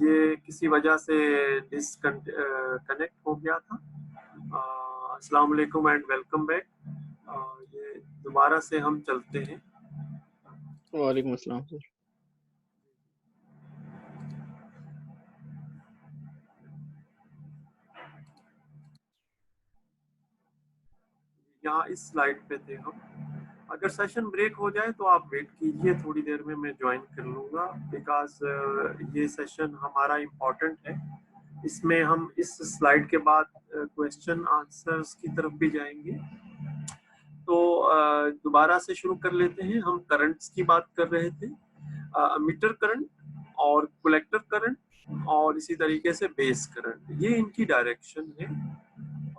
ये किसी वजह से कनेक्ट हो गया था। अस्सलाम वालेकुम एंड वेलकम बैक। ये दोबारा से हम चलते हैं। वालेकुम अस्सलाम सर। यहाँ इस स्लाइड पे थे हम। अगर सेशन ब्रेक हो जाए तो आप वेट कीजिए, थोड़ी देर में मैं ज्वाइन कर लूँगा, बिकॉज ये सेशन हमारा इम्पोर्टेंट है। इसमें हम इस स्लाइड के बाद क्वेश्चन आंसर्स की तरफ भी जाएंगे। तो दोबारा से शुरू कर लेते हैं। हम करंट्स की बात कर रहे थे, मीटर करंट और कलेक्टर करंट और इसी तरीके से बेस करंट, ये इनकी डायरेक्शन है।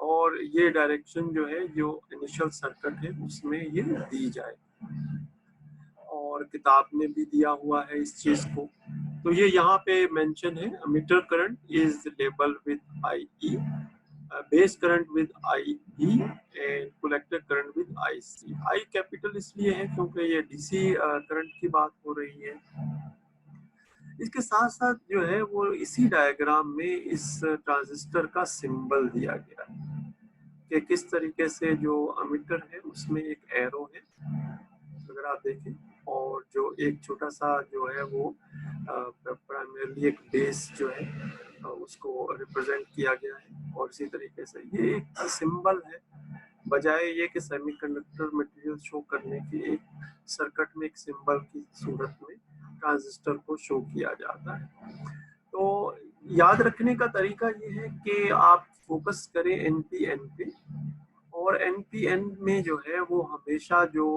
और ये डायरेक्शन जो है, जो इनिशियल सर्किट है उसमें ये दी जाए, और किताब में भी दिया हुआ है इस चीज को। तो ये यहाँ पे मेंशन है, emitter current is label with I E, base current with I B and collector current with I C. I capital इसलिए है क्योंकि ये डीसी करंट की बात हो रही है। इसके साथ साथ जो है वो इसी डायग्राम में इस ट्रांजिस्टर का सिंबल दिया गया है कि किस तरीके से जो अमीटर है उसमें एक एरो है, अगर आप देखें, और जो एक छोटा सा जो है वो प्राइमरली एक बेस जो है उसको रिप्रेजेंट किया गया है। और इसी तरीके से ये एक सिंबल है, बजाय ये कि सेमीकंडक्टर मटेरियल शो करने की एक सर्किट में एक सिंबल की सूरत में ट्रांजिस्टर को शो किया जाता है। तो याद रखने का तरीका ये है कि आप फोकस करें एनपीएन पे, और एनपीएन में जो है वो हमेशा जो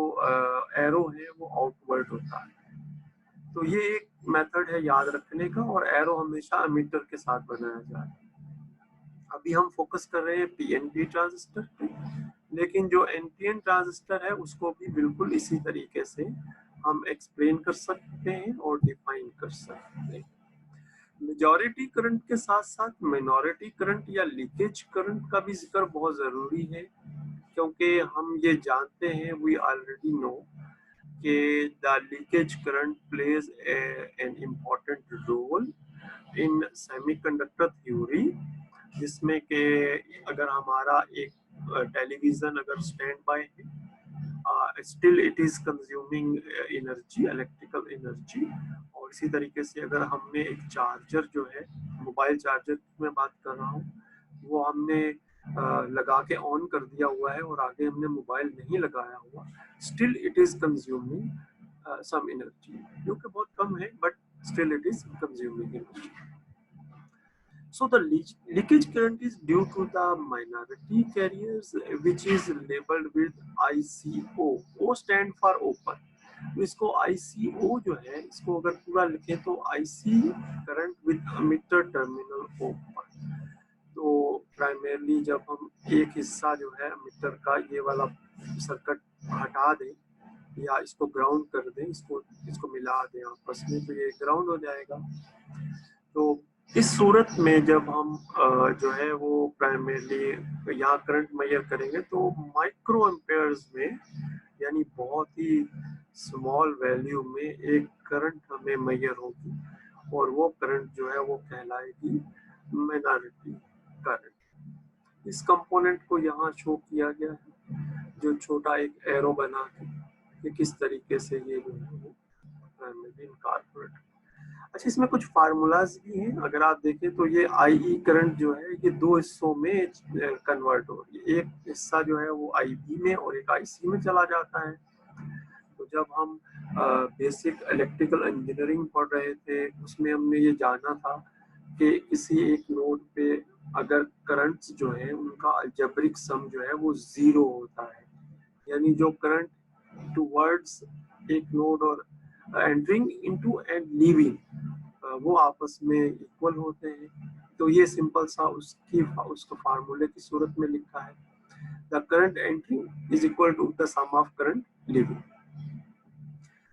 एरो है वो आउटवर्ड होता है। तो ये एक मेथड है याद रखने का, और एरो हमेशा एमीटर के साथ बनाया जाता है। अभी हम फोकस कर रहे हैं पीएनपी ट्रांजिस्टर पे, लेकिन जो एनपीएन ट्रांजिस्टर है उसको भी बिल्कुल इसी तरीके से हम एक्सप्लेन कर सकते हैं और डिफाइन कर सकते हैं। मेजॉरिटी करंट के साथ साथ माइनॉरिटी करंट या लीकेज करंट का भी जिक्र बहुत ज़रूरी है, क्योंकि हम ये जानते हैं, वी ऑलरेडी नो कि the leakage current plays an important role in semiconductor theory, जिसमें कि अगर हमारा एक टेलीविज़न अगर स्टैंड बाय है, still it is consuming energy, electrical energy. और इसी तरीके से अगर हमने एक चार्जर जो है, मोबाइल चार्जर की मैं बात कर रहा हूँ, वो हमने लगा के ऑन कर दिया हुआ है और आगे हमने मोबाइल नहीं लगाया हुआ, still it is consuming some energy, जो कि बहुत कम है, but still it is consuming energy. So the leakage current is due to the minority carriers, which is labeled with ICO. O stand for open. तो इसको ICO जो है, इसको अगर पूरा लिखें तो IC current with emitter terminal open. तो प्राइमरली जब हम एक हिस्सा जो है मीटर का ये वाला सर्किट हटा दें या इसको ग्राउंड कर दें, इसको मिला दें आपस में, तो ये ग्राउंड हो जाएगा। तो इस सूरत में जब हम जो है वो प्राइमरली यहाँ करंट मेजर करेंगे तो माइक्रो एम्पेयर्स में, यानी बहुत ही स्मॉल वैल्यू में एक करंट हमें मेजर होगी, और वो करंट जो है वो कहलाएगी माइनॉरिटी करंट। इस कंपोनेंट को यहाँ शो किया गया है, जो छोटा एक एरो बना के किस तरीके से ये जो है वो प्राइमरली इनकॉर्पोरेट। अच्छा, इसमें कुछ फार्मूलाज भी हैं, अगर आप देखें तो ये आई करंट जो है ये दो हिस्सों में कन्वर्ट हो रही है। एक हिस्सा जो है वो IB में और एक IC में चला जाता है। तो जब हम बेसिक इलेक्ट्रिकल इंजीनियरिंग पढ़ रहे थे, उसमें हमने ये जाना था कि किसी एक नोड पे अगर करंट्स जो है उनका अलजेब्रिक सम जो है वो 0 होता है, यानी जो करंट टुवर्ड्स एक नोड और एंटरिंग इनटू एंड लीविंग वो आपस में इक्वल होते हैं। तो ये सिंपल सा उसको फार्मूले की सूरत में लिखा है, the current entering is equal to the sum of current leaving.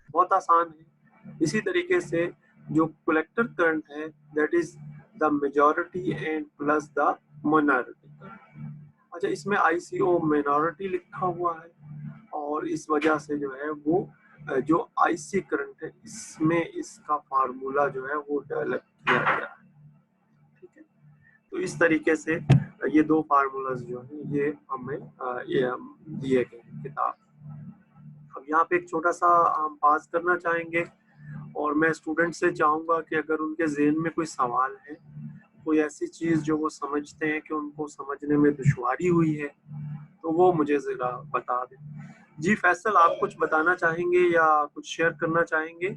बहुत आसान है। इसी तरीके से जो कलेक्टर करंट है, that is the majority and plus the minority current. अच्छा, इसमें ICO माइनॉरिटी लिखा हुआ है, और इस वजह से जो है वो जो IC करंट है इसमें इसका फार्मूला जो है वो डेवलप किया गया है। तो इस तरीके से ये दो फार्मूलाज जो है ये हमें दिए गए किताब। अब यहाँ पे एक छोटा सा हम पास करना चाहेंगे और मैं स्टूडेंट से चाहूंगा कि अगर उनके ज़हन में कोई सवाल है, कोई ऐसी चीज जो वो समझते हैं कि उनको समझने में दुश्वारी हुई है, तो वो मुझे जरा बता दें। जी फैसल, आप कुछ बताना चाहेंगे या कुछ शेयर करना चाहेंगे?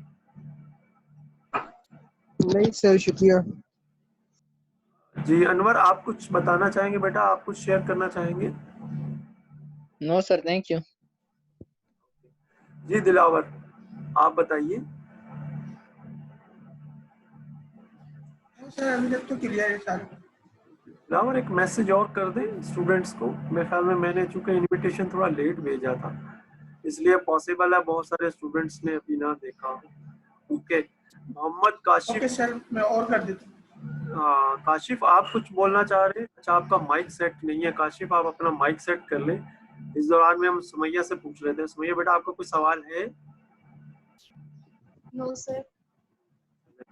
नहीं सर, शुक्रिया। जी अनवर, आप कुछ बताना चाहेंगे बेटा? आप कुछ शेयर करना चाहेंगे? No sir, thank you. जी दिलावर, आप बताइए। सर अभी तक तो क्लियर है सर। दिलावर, एक मैसेज और कर दें स्टूडेंट्स को। मेरे ख्याल में मैंने चूंकि इनविटेशन थोड़ा लेट भेजा था, इसलिए पॉसिबल है बहुत सारे स्टूडेंट्स ने अभी ना देखा हो। Okay, Mohammad Kashif. Okay sir, मैं और कर देता हूँ। हाँ काशिफ, आप कुछ बोलना चाह रहे हैं? अच्छा, आपका माइक सेट नहीं है काशिफ, आप अपना माइक सेट कर लें। इस दौरान में हम सुमैया से पूछ लेते हैं। सुमैया बेटा, आपका कोई सवाल है? No sir.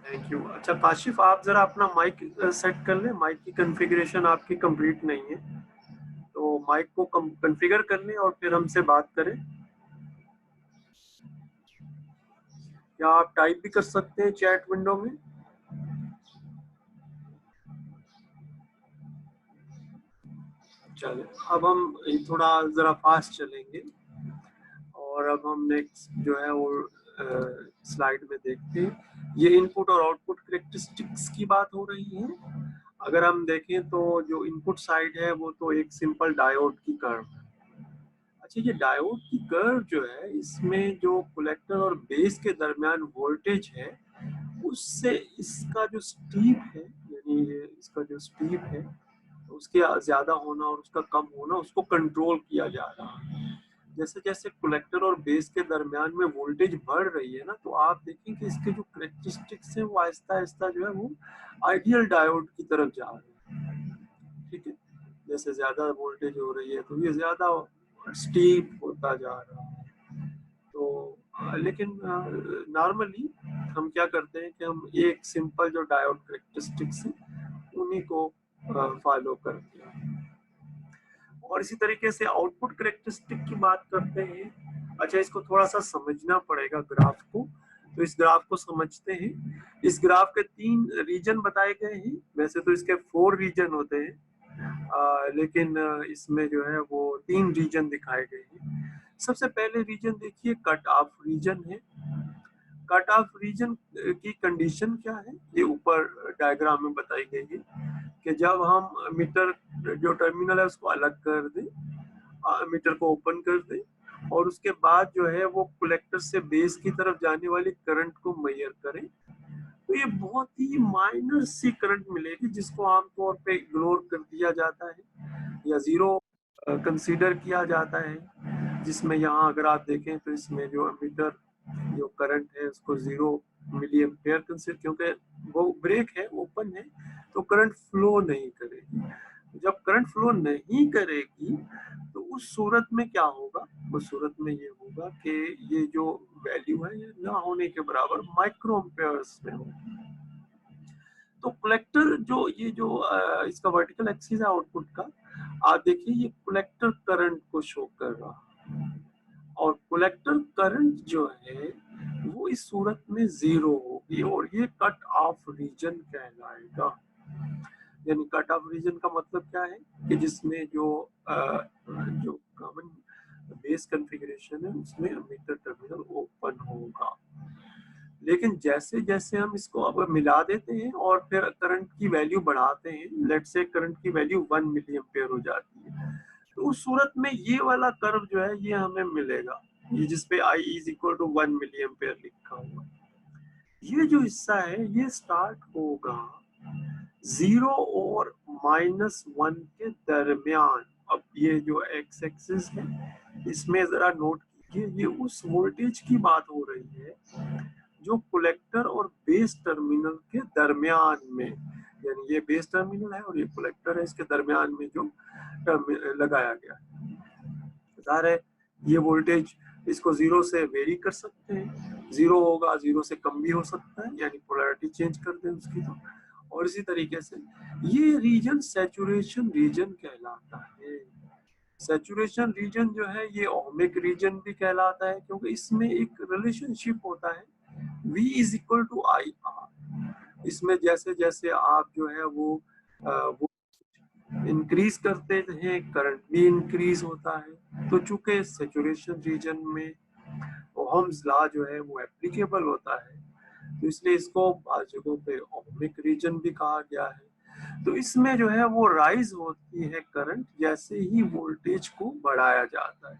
Thank you. अच्छा काशिफ, आप जरा अपना माइक सेट कर लें। माइक की कॉन्फ़िगरेशन आपकी कंप्लीट नहीं है, तो माइक को कॉन्फ़िगर कर लें और फिर हमसे बात करें। क्या आप टाइप भी कर सकते हैं चैट विंडो में? चले, अब हम थोड़ा जरा फास्ट चलेंगे और अब हम नेक्स्ट जो है वो स्लाइड में देखते हैं। ये इनपुट और आउटपुट कैरेक्टरिस्टिक्स की बात हो रही है। अगर हम देखें तो जो इनपुट साइड है वो तो एक सिंपल डायोड की कर्व है। अच्छा, ये डायोड की कर्व जो है, इसमें जो कलेक्टर और बेस के दरमियान वोल्टेज है, उससे इसका जो स्टीप है, यानी ये इसका जो स्टीप है, उसके ज्यादा होना और उसका कम होना, उसको कंट्रोल किया जा रहा है। जैसे जैसे कलेक्टर और बेस के दरमियान में वोल्टेज बढ़ रही है ना, तो आप देखें कि इसके जो कैरेक्टरिस्टिक्स है वो आहिस्ता आहिस्ता जो है वो आइडियल डायोड की तरफ जा रहे हैं। ठीक है, जैसे ज्यादा वोल्टेज हो रही है तो ये ज्यादा स्टीप होता जा रहा है। तो लेकिन नॉर्मली हम क्या करते हैं कि हम एक सिंपल जो डायोड कैरेक्टरिस्टिक्स है उन्हीं को फॉलो करते हैं। और इसी तरीके से आउटपुट कैरेक्टरिस्टिक की बात करते हैं। अच्छा, इसको थोड़ा सा समझना पड़ेगा ग्राफ को, तो इस ग्राफ को समझते हैं। इस ग्राफ के 3 रीजन बताए गए हैं। वैसे तो इसके 4 रीजन होते हैं, लेकिन इसमें जो है वो 3 रीजन दिखाए गए हैं। सबसे पहले रीजन देखिए, कट ऑफ रीजन है। कट ऑफ रीजन की कंडीशन क्या है, ये ऊपर डायग्राम में बताई गई है कि जब हम मीटर जो टर्मिनल है उसको अलग कर दें, मीटर को ओपन कर दें, और उसके बाद जो है वो कलेक्टर से बेस की तरफ जाने वाली करंट को मेजर करें, तो ये बहुत ही माइनर सी करंट मिलेगी जिसको आमतौर पे इग्नोर कर दिया जाता है या जीरो कंसीडर किया जाता है। जिसमें यहाँ अगर आप देखें तो इसमें जो मीटर जो करंट है उसको 0 मिली एम्पेयर कंसीडर, क्योंकि वो ब्रेक है, ओपन है, तो करंट फ्लो नहीं करेगी। जब करंट फ्लो नहीं करेगी तो उस सूरत में क्या होगा? उस सूरत में ये होगा कि ये जो वैल्यू है ये ना होने के बराबर माइक्रो एम्पेयर्स में होगी। तो कलेक्टर जो ये जो इसका वर्टिकल एक्सिस है आउटपुट का, आप देखिए ये कलेक्टर करंट को शो कर रहा है, और कलेक्टर करंट जो है वो इस सूरत में 0 होगी और ये कट ऑफ रीजन कहलाएगा। यानी कट ऑफ रीजन का मतलब क्या है कि जिसमें जो कॉमन बेस कॉन्फ़िगरेशन है उसमें मीटर टर्मिनल ओपन होगा। लेकिन जैसे जैसे हम इसको अब मिला देते हैं और फिर करंट की वैल्यू बढ़ाते हैं, लेट्स से करंट की वैल्यू 1 मिली एम्पेयर हो जाती है, तो उस सूरत में ये वाला कर्व जो है ये हमें मिलेगा, ये जिसपे I is equal to 1 milliampere लिखा हुआ। ये जो हिस्सा है ये स्टार्ट होगा 0 और -1 के दरमियान। अब ये जो एक्स एक्सिस है इसमें जरा नोट कीजिए, ये उस वोल्टेज की बात हो रही है जो कलेक्टर और बेस टर्मिनल के दरमियान में, यानी ये बेस टर्मिनल है और ये कलेक्टर है, इसके दरमियान में जो लगाया गया है। ज़ाहिर है ये वोल्टेज इसको 0 से वेरी कर सकते हैं, 0 होगा, 0 से कम भी हो सकता है, यानी पोलैरिटी चेंज कर दें उसकी। तो और इसी तरीके से ये रीजन सैचुरेशन रीजन कहलाता है। सैचुरेशन रीजन जो है ये ओमिक रीजन भी कहलाता है, क्योंकि इसमें एक रिलेशनशिप होता है V is equal to I R. इसमें जैसे जैसे आप जो है वो इंक्रीज करते हैं, करंट भी इंक्रीज होता है। तो चूंकि सैचुरेशन रीजन में ओहम्स लॉ जो है वो एप्लीकेबल होता है, तो इसलिए इसको आज जगहों पे ओमिक रीजन भी कहा गया है। तो इसमें जो है वो राइज होती है करंट जैसे ही वोल्टेज को बढ़ाया जाता है,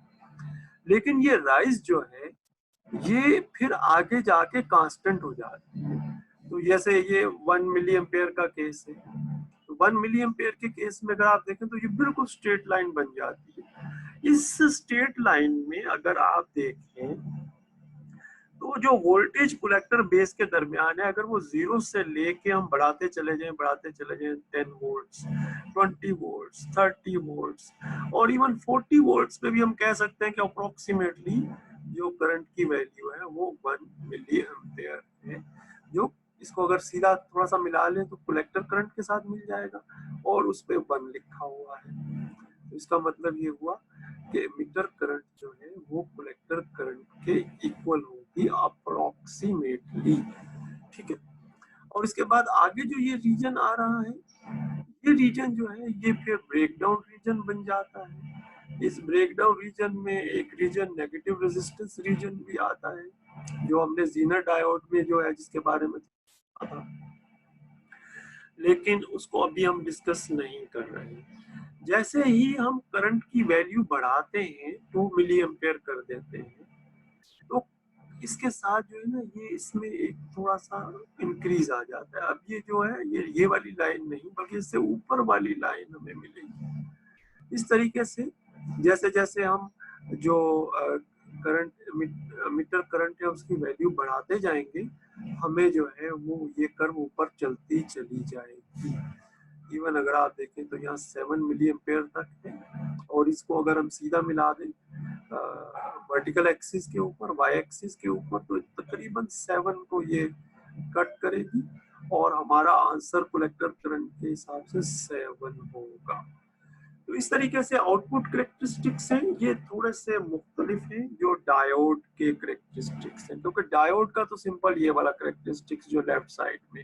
लेकिन ये राइज जो है ये फिर आगे जाके कांस्टेंट हो जाती है। तो जैसे ये 1 मिली एम्पेयर का केस है, तो 1 मिली एम्पेयर के केस में अगर आप देखें तो ये बिल्कुल स्ट्रेट लाइन बन जाती है। इस स्ट्रेट लाइन में अगर आप देखें तो जो वोल्टेज कलेक्टर बेस के दरमियान है, अगर वो 0 से लेके हम बढ़ाते चले जाएं 10 वोल्ट्स, 20 वोल्ट्स, 30 वोल्ट्स और इवन 40 वोल्ट्स पे भी हम कह सकते हैं कि अप्रोक्सीमेटली जो करंट की वैल्यू है वो 1 मिली एम्पेयर है। जो इसको अगर सीधा थोड़ा सा मिला लें तो कलेक्टर करंट के साथ मिल जाएगा और उस पे 1 लिखा हुआ है। तो इसका मतलब ये हुआ कि एमिटर करंट जो है वो कलेक्टर करंट के इक्वल होगी अप्रोक्सीमेटली। ठीक है, और इसके बाद आगे जो ये रीजन आ रहा है, ये रीजन जो है ये फिर ब्रेकडाउन रीजन बन जाता है। इस ब्रेकडाउन रीजन में एक रीजन नेगेटिव रेजिस्टेंस रीजन भी आता है, जो हमने जीनर डायोड में जो है जिसके बारे में था, लेकिन उसको अभी हम डिस्कस नहीं कर रहे हैं। जैसे ही हम करंट की वैल्यू बढ़ाते हैं 2 मिली एम्पेयर कर देते हैं, तो इसके साथ जो है ना ये इसमें एक थोड़ा सा इंक्रीज आ जाता है। अब ये जो है ये वाली लाइन नहीं बल्कि इससे ऊपर वाली लाइन हमें मिलेगी। इस तरीके से जैसे जैसे हम जो करंट मीटर करंट है उसकी वैल्यू बढ़ाते जाएंगे, हमें जो है वो ये कर्व ऊपर चलती चली जाएगी। इवन अगर आप देखें तो यहाँ 7 मिली एम्पेयर तक है, और इसको अगर हम सीधा मिला दें वर्टिकल एक्सिस के ऊपर, वाई एक्सिस के ऊपर, तो तकरीबन 7 को ये कट करेगी और हमारा आंसर कलेक्टर करंट के हिसाब से 7 होगा। तो इस तरीके से आउटपुट करेक्टरिस्टिक्स हैं ये थोड़े से मुख्तलिफ हैं जो डायोड के करेक्टरिस्टिक्स हैं, क्योंकि डायोड का तो सिंपल ये वाला करेक्टरिस्टिक्स जो लेफ्ट साइड में,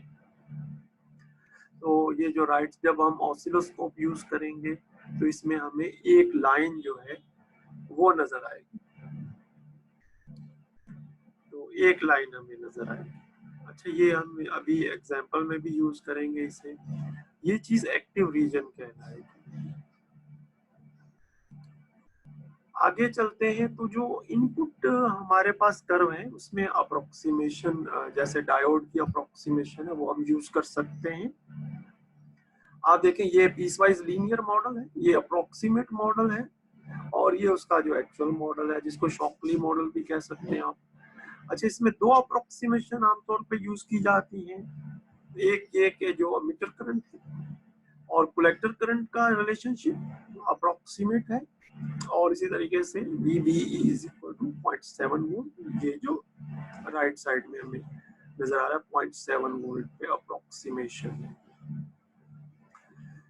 तो ये जो राइट जब हम ऑसिलोस्कोप यूज करेंगे तो इसमें हमें एक लाइन जो है वो नजर आएगी, तो एक लाइन हमें नजर आएगी। अच्छा, ये हम अभी एग्जांपल में भी यूज करेंगे इसे। ये चीज एक्टिव रीजन कहलाएगी। आगे चलते हैं तो जो इनपुट हमारे पास कर्व है उसमें अप्रोक्सीमेशन, जैसे डायोड की अप्रोक्सीमेशन है वो हम यूज कर सकते हैं। आप देखें ये पीसवाइज लीनियर मॉडल है, ये अप्रोक्सीमेट मॉडल है, और ये उसका जो एक्चुअल मॉडल है जिसको शॉकली मॉडल भी कह सकते हैं आप। अच्छा, इसमें दो अप्रोक्सीमेशन आमतौर पे यूज की जाती हैं। एक ये कि जो मीटर करंट है और कलेक्टर करंट का रिलेशनशिप अप्रोक्सीमेट है, और इसी तरीके से VB is equal to 0.7 volt, ये जो राइट साइड में हमें नजर आ रहा है 0.7 वोल्ट पे अप्रोक्सीमेशन है।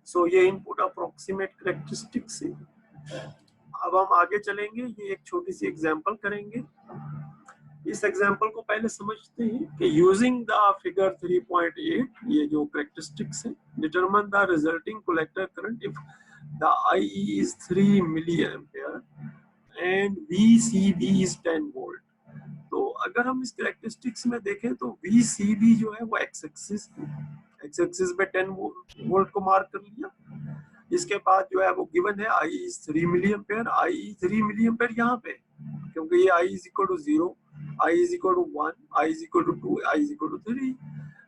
सो ये इनपुट अप्रोक्सीमेट कैरेक्टरिस्टिक्स है। अब हम आगे चलेंगे, ये एक छोटी सी एग्जांपल करेंगे। इस एग्जांपल को पहले समझते हैं कि यूजिंग द फिगर 3.8, ये जो कैरेक्टरिस्टिक्स है, determine the resulting collector current if the IE is 3 milliampere and VCB is 10 volt। तो अगर हम इस कैरेक्टरिस्टिक्स में देखें तो VCB जो है वो एक्स एक्सिस पे 10 वोल्ट को मार्क कर लिया। इसके बाद जो है वो गिवन है I is 3 milliampere, I 3 milliampere यहाँ पे, क्योंकि ये I is equal to 0, I is equal to 1, I is equal to 2, I is equal to 3,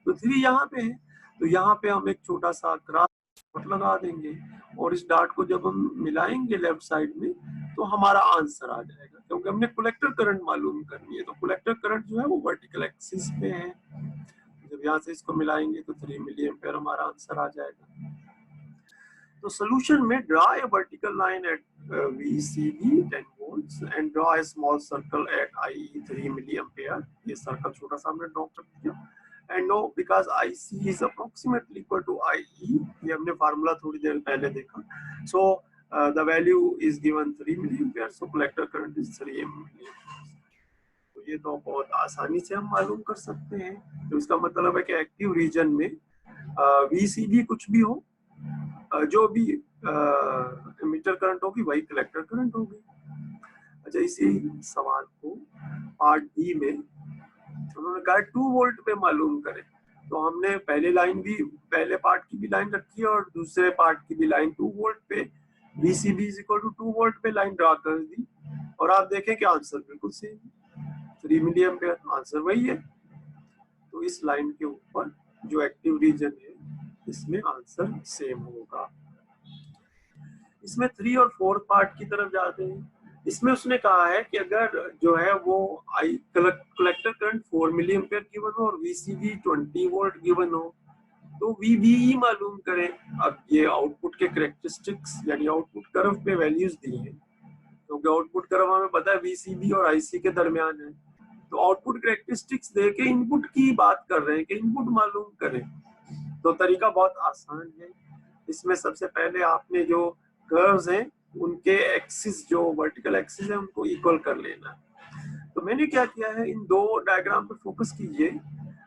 तो 3 यहाँ पे है। तो यहाँ पे हम एक छोटा सा क्रॉस डॉट लगा देंगे और इस डॉट को जब हम मिलाएंगे लेफ्ट साइड में तो हमारा आंसर आ जाएगा, क्योंकि हमने कलेक्टर करंट मालूम करनी है। तो कलेक्टर करंट जो है वो वर्टिकल एक्सिस पे है, जब यहाँ से इसको मिलाएंगे तो 3 मिली एम्पेयर हमारा आंसर आ जाएगा। तो सोल्यूशन में draw a vertical line at VCB 10 volts and draw a small circle at IE 3 milliampere। ये सर्कल छोटा सा हमने ड्रॉ कर दिया। And no because IC is approximately equal to IE, ये हमने फार्मूला थोड़ी देर पहले देखा. So the value is given 3 milliampere, so collector current is 3 milliampere. तो ये तो बहुत आसानी से हम मालूम कर सकते हैं. तो इसका मतलब है कि एक्टिव रीजन में VCB कुछ भी हो, जो भी एमिटर करंट होगी वही कलेक्टर करंट होगी. अच्छा, इसी सवाल को पार्ट बी में उन्होंने कहा 2 वोल्ट पे मालूम करें. तो हमने पहले लाइन भी, पहले पार्ट की भी लाइन रखी है और दूसरे पार्ट की भी लाइन 2 वोल्ट पे VCB is equal to 2 volt पे लाइन ड्रा कर दी. और आप देखें कि आंसर बिल्कुल सेम, 3 मिलीएम्पियर, आंसर वही है. तो इस लाइन के ऊपर जो एक्टिव रीजन है इसमें आंसर सेम होगा. इसमें 3 और 4 पार्ट की तरफ जाते हैं. इसमें उसने कहा है कि अगर जो है वो कलेक्टर करंट 4 मिलीएम्पियर गिवन हो और VCB 20 वोल्ट गिवन हो, तो VBE मालूम करें. अब ये आउटपुट के कैरेक्टरिस्टिक्स यानी आउटपुट कर्व पे वैल्यूज दी हैं, क्योंकि आउटपुट कर्व हमें पता है VCB और IC के दरमियान है. तो आउटपुट कैरेक्टरिस्टिक्स देके इनपुट की बात कर रहे हैं कि इनपुट मालूम करें. तो तरीका बहुत आसान है. इसमें सबसे पहले आपने जो कर्व्स हैं उनके एक्सिस, जो वर्टिकल एक्सिस है, उनको इक्वल कर लेना. तो मैंने क्या किया है, इन 2 डायग्राम पे फोकस कीजिए.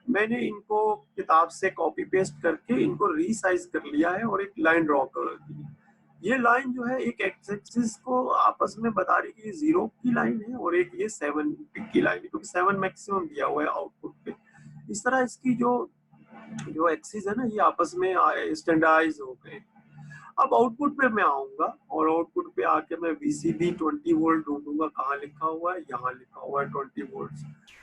मैंने इनको किताब से कॉपी पेस्ट करके इनको रीसाइज कर लिया है और एक लाइन ड्रॉ कर दी. ये लाइन जो है एक एक्सिस को आपस में बता रही है, 0 की लाइन है और एक ये 7 की लाइन है, क्योंकि 7 मैक्सिमम दिया हुआ है आउटपुट पे. इस तरह इसकी जो एक्सिस है ना, ये आपस में स्टैंडर्डाइज हो गए. अब आउटपुट पे मैं आऊंगा और आउटपुट पे आके मैं VCB 20 वोल्ट ढूंढूंगा. कहाँ लिखा हुआ है, यहाँ लिखा हुआ है 20 वोल्ट.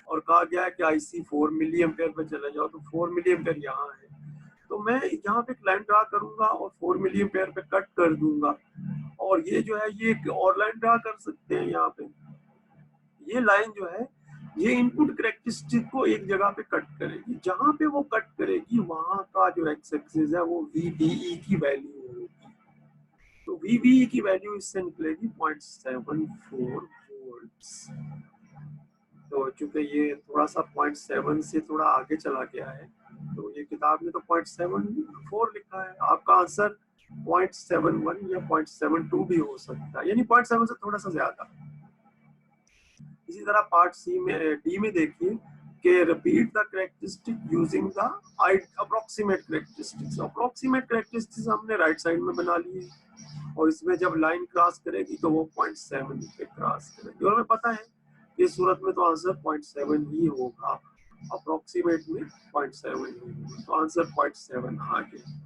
और कहा गया है कि IC 4 मिलीएम्पियर पे चले जाओ, तो 4 मिलीएम्पियर यहाँ है. तो मैं यहाँ पे एक लाइन ड्रा करूंगा और 4 मिलीएम्पियर पे कट कर दूंगा. और ये जो है ये एक और लाइन ड्रा कर सकते हैं यहाँ पे. ये लाइन जो है ये इनपुट कैरेक्टरिस्टिक को एक जगह पे कट करेगी. जहां पे वो कट करेगी वहां का जो एक्स एक्सिस है वो VBE की वैल्यू होगी. तो VBE की वैल्यू इससे निकलेगी 0.74 वोल्ट्स. तो चूंकि ये थोड़ा सा 0.7 से थोड़ा आगे चला गया है, तो ये किताब में तो 0.74 लिखा है. आपका आंसर 0.71 या 0.72 भी हो सकता है, यानी 0.7 से थोड़ा सा ज्यादा. इसी तरह पार्ट डी में देखिए कि repeat the characteristic using the approximate characteristics. Approximate characteristics हमने राइट साइड में बना लिए और इसमें जब लाइन क्रॉस करेगी तो वो 0.7 पे क्रॉस करेगी. और हमें पता है इस सूरत में तो आंसर 0.7 ही होगा, अप्रोक्सीमेट में 0.7 ही होगा. तो आंसर 0.7 आ गया.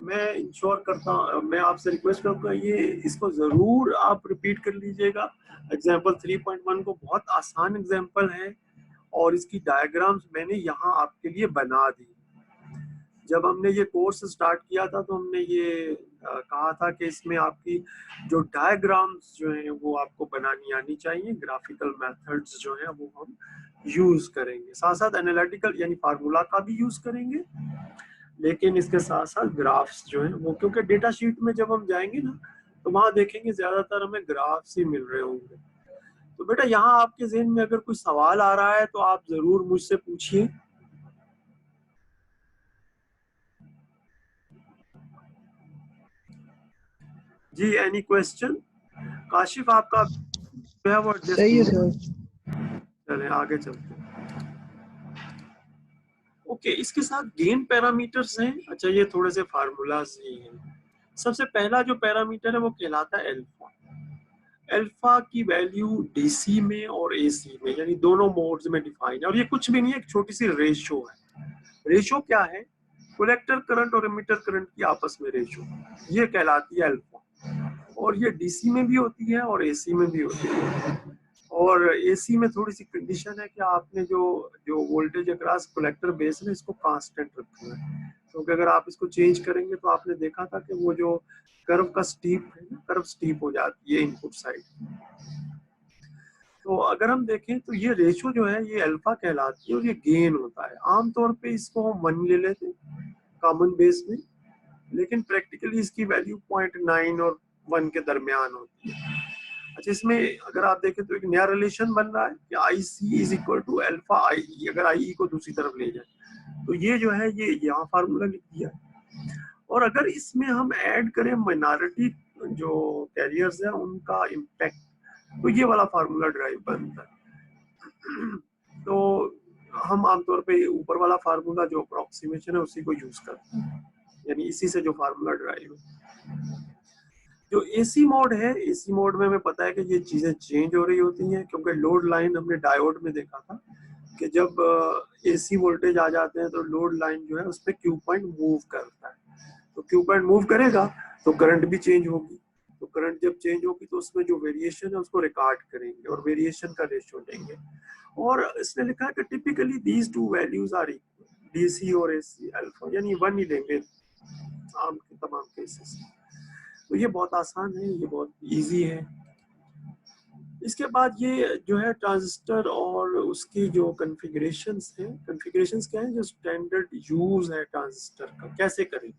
मैं इंश्योर करता हूँ, मैं आपसे रिक्वेस्ट करूँगा ये इसको जरूर आप रिपीट कर लीजिएगा. एग्जाम्पल 3.1 को बहुत आसान एग्जाम्पल है और इसकी डायग्राम्स मैंने यहाँ आपके लिए बना दी. जब हमने ये कोर्स स्टार्ट किया था तो हमने ये कहा था कि इसमें आपकी जो डायग्राम्स जो हैं वो आपको बनानी आनी चाहिए. ग्राफिकल मेथड्स जो हैं वो हम यूज करेंगे, साथ साथ एनालिटिकल यानी फार्मूला का भी यूज करेंगे, लेकिन इसके साथ साथ ग्राफ्स जो हैं वो, क्योंकि डेटा शीट में जब हम जाएंगे ना तो वहां देखेंगे ज्यादातर हमें ग्राफ्स ही मिल रहे होंगे. तो बेटा यहाँ आपके ज़हन में अगर कोई सवाल आ रहा है तो आप जरूर मुझसे पूछिए. जी, एनी क्वेश्चन? काशिफ आपका सही है सर. चलें आगे चलते हैं. ओके, इसके साथ गेन पैरामीटर्स हैं. अच्छा, ये थोड़े से फार्मूलाज ही हैं. सबसे पहला जो पैरामीटर है वो कहलाता है अल्फा. अल्फा की वैल्यू DC में और AC में यानी दोनों मोड्स में डिफाइन है. और ये कुछ भी नहीं है, एक छोटी सी रेशो है. रेशो क्या है? कलेक्टर करंट और एमिटर करंट की आपस में रेशो, ये कहलाती है अल्फा. और ये DC में भी होती है और AC में भी होती है. और AC में थोड़ी सी कंडीशन है कि आपने जो वोल्टेज अक्रॉस कलेक्टर बेस है इसको कांस्टेंट रखना है, क्योंकि अगर आप इसको चेंज करेंगे तो आपने देखा था कि वो जो कर्व का स्टीप है ना, कर्व स्टीप हो जाती है इनपुट साइड. तो अगर हम देखें तो ये रेशो जो है ये अल्फा कहलाती है और ये गेन होता है. आमतौर पे इसको हम 1 ले लेते हैं कॉमन बेस में, लेकिन प्रैक्टिकली इसकी वैल्यू 0.9 और 1 के दरमियान होती है. अच्छा, इसमें अगर आप देखें तो एक नया रिलेशन बन रहा है कि IC is equal to alpha IE. अगर IE को दूसरी तरफ ले जाए तो ये जो है ये यहाँ फार्मूला लिख दिया। और अगर इसमें हम ऐड करें माइनॉरिटी जो कैरियर्स है उनका इम्पैक्ट, तो ये वाला फार्मूला ड्राइव बनता है। तो हम आमतौर पे ऊपर वाला फार्मूला जो अप्रोक्सीमेशन है उसी को यूज करते हैं, यानी इसी से जो फार्मूला ड्राइव है। जो एसी मोड है, एसी मोड में हमें पता है कि ये चीजें चेंज हो रही होती हैं, क्योंकि लोड लाइन हमने डायोड में देखा था कि जब एसी वोल्टेज आ जाते हैं तो लोड लाइन जो है उस पर क्यू पॉइंट मूव करता है। तो क्यू पॉइंट मूव करेगा तो करंट भी चेंज होगी। तो करंट जब चेंज होगी तो उसमें जो वेरिएशन है उसको रिकॉर्ड करेंगे और वेरिएशन का रेशियो लेंगे। और इसने लिखा है कि typically these two values are equal, DC और एसी अल्फा, यानी 1 ही लेंगे आम के तमाम केसेस। तो ये बहुत आसान है, ये बहुत इजी है। इसके बाद ये जो है ट्रांजिस्टर और उसकी जो कॉन्फ़िगरेशंस हैं, कॉन्फ़िगरेशंस क्या है, जो स्टैंडर्ड यूज है ट्रांजिस्टर का, कैसे करें।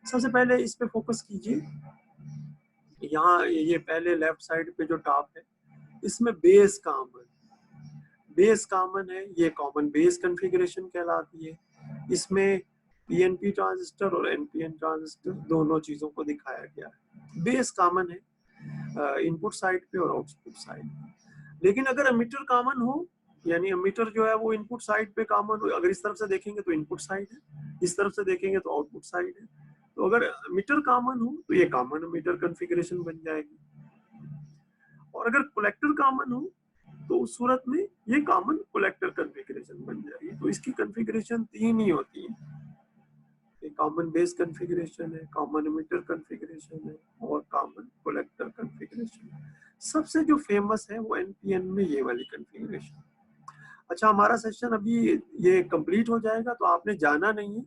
सबसे पहले इस पे फोकस कीजिए। यहाँ ये पहले लेफ्ट साइड पे जो टॉप है इसमें बेस कॉमन, बेस कॉमन है, ये कॉमन बेस कॉन्फ़िगरेशन कहलाती है। इसमें पीएनपी ट्रांजिस्टर और एनपीएन ट्रांजिस्टर दोनों चीजों को दिखाया गया है। बेस कॉमन है इनपुट साइड पे और आउटपुट साइड। लेकिन अगर एमिटर कॉमन हो, यानी एमिटर जो है वो इनपुट साइड पे कॉमन हो, अगर इस तरफ से देखेंगे तो इनपुट साइड है, इस तरफ से देखेंगे तो आउटपुट साइड है। तो अगर एमिटर कॉमन हो तो ये कॉमन एमिटर कॉन्फ़िगरेशन बन जाएगी। और अगर कलेक्टर कॉमन हो तो उस सूरत में ये कॉमन कलेक्टर कॉन्फ़िगरेशन बन जाएगी। तो इसकी कॉन्फ़िगरेशन 3 ही होती है, कॉमन बेस कॉन्फ़िगरेशन है, कॉमन एमिटर कॉन्फ़िगरेशन है और कॉमन कलेक्टर कॉन्फ़िगरेशन। सबसे जो फेमस है वो एनपीएन में ये वाली कॉन्फ़िगरेशन। अच्छा, हमारा सेशन अभी ये कंप्लीट हो जाएगा तो आपने जाना नहीं है,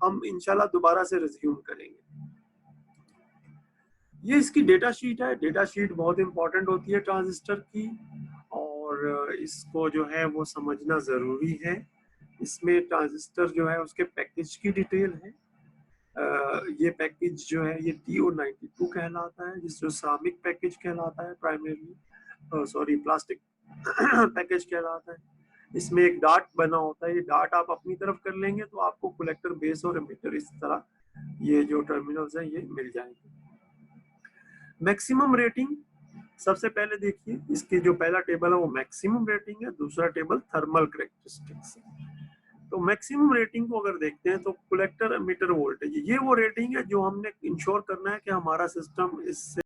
हम इंशाल्लाह दोबारा से रिज्यूम करेंगे। ये इसकी डेटा शीट है। डेटा शीट बहुत इंपॉर्टेंट होती है ट्रांजिस्टर की और इसको जो है वो समझना ज़रूरी है। इसमें ट्रांजिस्टर जो है उसके पैकेज की डिटेल है। ये पैकेज जो है ये TO92 कहलाता है, जिसको सामिक पैकेज कहलाता है, प्राइमरी सॉरी प्लास्टिक पैकेज कहलाता है। इसमें एक डार्ट बना होता है, ये डार्ट आप अपनी तरफ कर लेंगे तो आपको कलेक्टर, बेस और एमिटर इस तरह ये जो टर्मिनल्स हैं ये मिल जाएंगे। मैक्सिमम रेटिंग सबसे पहले देखिए, इसकी जो पहला टेबल है वो मैक्सिमम रेटिंग है, दूसरा टेबल थर्मल कैरेक्टरिस्टिक्स है। तो मैक्सिमम रेटिंग को अगर देखते हैं तो कलेक्टर एमिटर वोल्टेज, ये वो रेटिंग है जो हमने इंश्योर करना है कि हमारा सिस्टम इससे